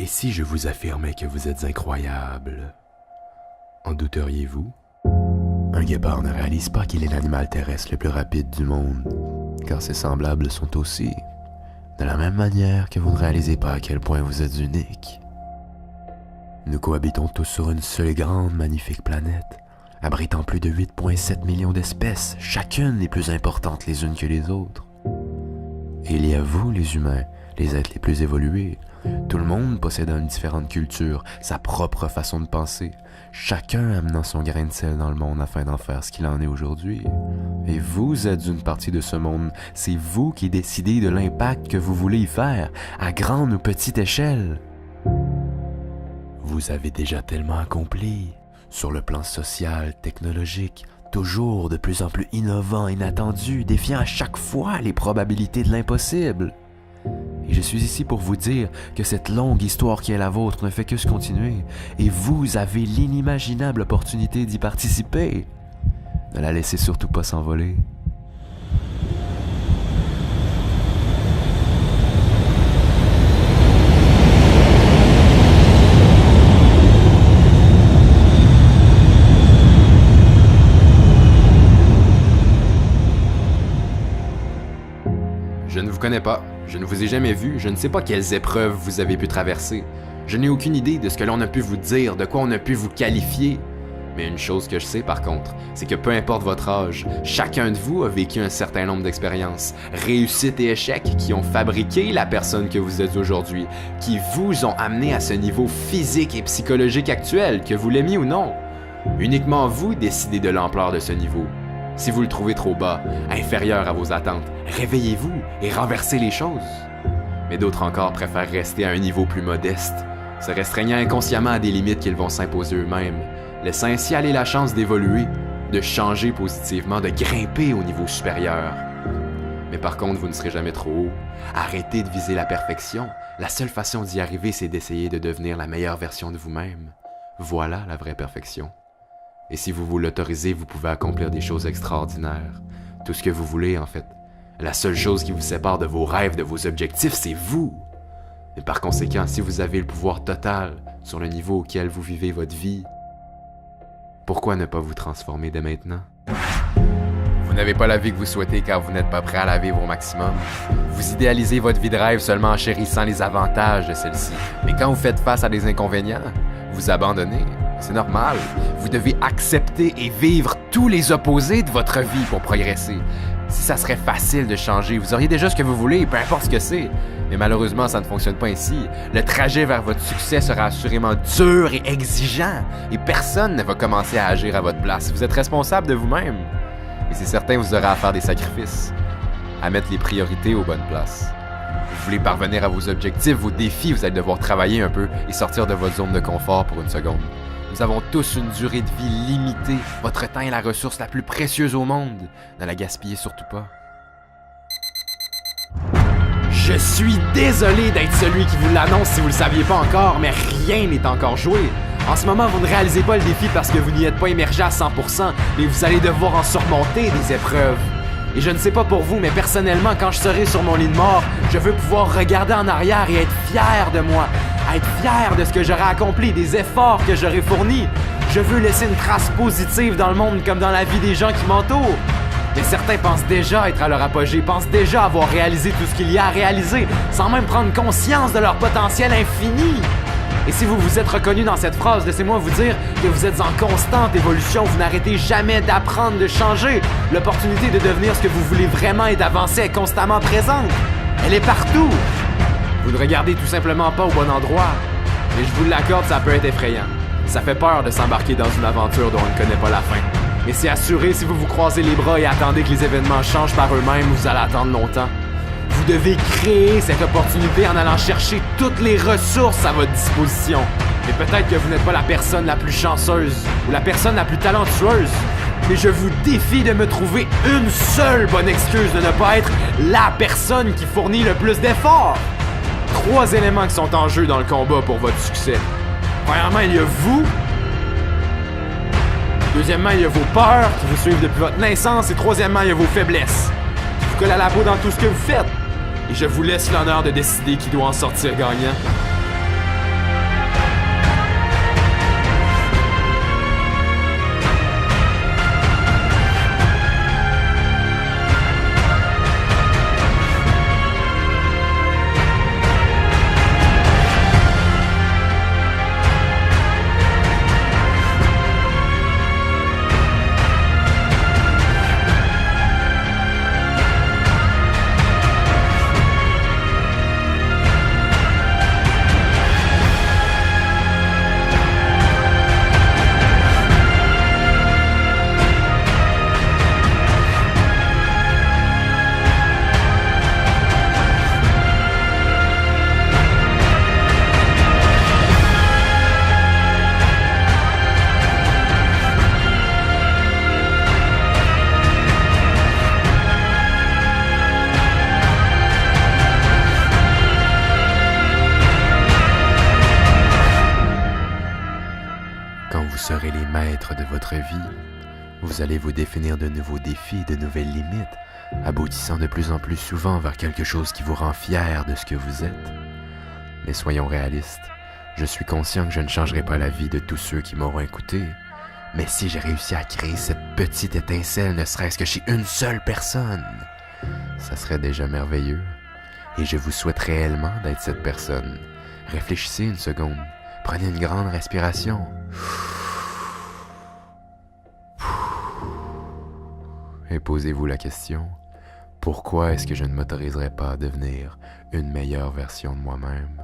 si je vous affirmais que vous êtes incroyable, en douteriez-vous? Un guépard ne réalise pas qu'il est l'animal terrestre le plus rapide du monde, car ses semblables sont aussi, de la même manière que vous ne réalisez pas à quel point vous êtes unique. Nous cohabitons tous sur une seule et grande, magnifique planète, abritant plus de 8,7 millions d'espèces, chacune les plus importantes les unes que les autres. Et il y a vous, les humains, les êtres les plus évolués. Tout le monde possédant une différente culture, sa propre façon de penser, chacun amenant son grain de sel dans le monde afin d'en faire ce qu'il en est aujourd'hui. Et vous êtes une partie de ce monde, c'est vous qui décidez de l'impact que vous voulez y faire, à grande ou petite échelle. Vous avez déjà tellement accompli, sur le plan social, technologique, toujours de plus en plus innovant, inattendu, défiant à chaque fois les probabilités de l'impossible. Et je suis ici pour vous dire que cette longue histoire qui est la vôtre ne fait que se continuer, et vous avez l'inimaginable opportunité d'y participer. Ne la laissez surtout pas s'envoler. Je ne vous connais pas, je ne vous ai jamais vu, je ne sais pas quelles épreuves vous avez pu traverser. Je n'ai aucune idée de ce que l'on a pu vous dire, de quoi on a pu vous qualifier. Mais une chose que je sais par contre, c'est que peu importe votre âge, chacun de vous a vécu un certain nombre d'expériences, réussites et échecs qui ont fabriqué la personne que vous êtes aujourd'hui, qui vous ont amené à ce niveau physique et psychologique actuel, que vous l'aimiez ou non. Uniquement vous décidez de l'ampleur de ce niveau. Si vous le trouvez trop bas, inférieur à vos attentes, réveillez-vous et renversez les choses. Mais d'autres encore préfèrent rester à un niveau plus modeste, se restreignant inconsciemment à des limites qu'ils vont s'imposer eux-mêmes, laissant ainsi aller la chance d'évoluer, de changer positivement, de grimper au niveau supérieur. Mais par contre, vous ne serez jamais trop haut. Arrêtez de viser la perfection. La seule façon d'y arriver, c'est d'essayer de devenir la meilleure version de vous-même. Voilà la vraie perfection. Et si vous vous l'autorisez, vous pouvez accomplir des choses extraordinaires. Tout ce que vous voulez, en fait. La seule chose qui vous sépare de vos rêves, de vos objectifs, c'est vous. Et par conséquent, si vous avez le pouvoir total sur le niveau auquel vous vivez votre vie, pourquoi ne pas vous transformer dès maintenant? Vous n'avez pas la vie que vous souhaitez car vous n'êtes pas prêt à la vivre au maximum. Vous idéalisez votre vie de rêve seulement en chérissant les avantages de celle-ci. Mais quand vous faites face à des inconvénients, vous abandonnez. C'est normal. Vous devez accepter et vivre tous les opposés de votre vie pour progresser. Si ça serait facile de changer, vous auriez déjà ce que vous voulez, peu importe ce que c'est. Mais malheureusement, ça ne fonctionne pas ainsi. Le trajet vers votre succès sera assurément dur et exigeant. Et personne ne va commencer à agir à votre place. Vous êtes responsable de vous-même. Et c'est certain, vous aurez à faire des sacrifices. À mettre les priorités aux bonnes places. Vous voulez parvenir à vos objectifs, vos défis, vous allez devoir travailler un peu et sortir de votre zone de confort pour une seconde. Nous avons tous une durée de vie limitée. Votre temps est la ressource la plus précieuse au monde. Ne la gaspillez surtout pas. Je suis désolé d'être celui qui vous l'annonce si vous le saviez pas encore, mais rien n'est encore joué. En ce moment, vous ne réalisez pas le défi parce que vous n'y êtes pas immergé à 100%, mais vous allez devoir en surmonter des épreuves. Et je ne sais pas pour vous, mais personnellement, quand je serai sur mon lit de mort, je veux pouvoir regarder en arrière et être fier de moi, être fier de ce que j'aurai accompli, des efforts que j'aurai fournis. Je veux laisser une trace positive dans le monde comme dans la vie des gens qui m'entourent. Mais certains pensent déjà être à leur apogée, pensent déjà avoir réalisé tout ce qu'il y a à réaliser, sans même prendre conscience de leur potentiel infini. Et si vous vous êtes reconnu dans cette phrase, laissez-moi vous dire que vous êtes en constante évolution, vous n'arrêtez jamais d'apprendre, de changer. L'opportunité de devenir ce que vous voulez vraiment et d'avancer est constamment présente. Elle est partout. Vous ne regardez tout simplement pas au bon endroit. Mais je vous l'accorde, ça peut être effrayant. Ça fait peur de s'embarquer dans une aventure dont on ne connaît pas la fin. Mais c'est assuré, si vous vous croisez les bras et attendez que les événements changent par eux-mêmes, vous allez attendre longtemps. Vous devez créer cette opportunité en allant chercher toutes les ressources à votre disposition. Mais peut-être que vous n'êtes pas la personne la plus chanceuse ou la personne la plus talentueuse. Mais je vous défie de me trouver une seule bonne excuse de ne pas être la personne qui fournit le plus d'efforts. 3 éléments qui sont en jeu dans le combat pour votre succès. Premièrement, il y a vous. Deuxièmement, il y a vos peurs qui vous suivent depuis votre naissance. Et troisièmement, il y a vos faiblesses qui vous collent à la peau dans tout ce que vous faites. Et je vous laisse l'honneur de décider qui doit en sortir gagnant. serez les maîtres de votre vie. Vous allez vous définir de nouveaux défis, de nouvelles limites, aboutissant de plus en plus souvent vers quelque chose qui vous rend fier de ce que vous êtes. Mais soyons réalistes, je suis conscient que je ne changerai pas la vie de tous ceux qui m'auront écouté. Mais si j'ai réussi à créer cette petite étincelle, ne serait-ce que chez une seule personne, ça serait déjà merveilleux. Et je vous souhaite réellement d'être cette personne. Réfléchissez une seconde. Prenez une grande respiration. Et posez-vous la question, pourquoi est-ce que je ne m'autoriserais pas à devenir une meilleure version de moi-même?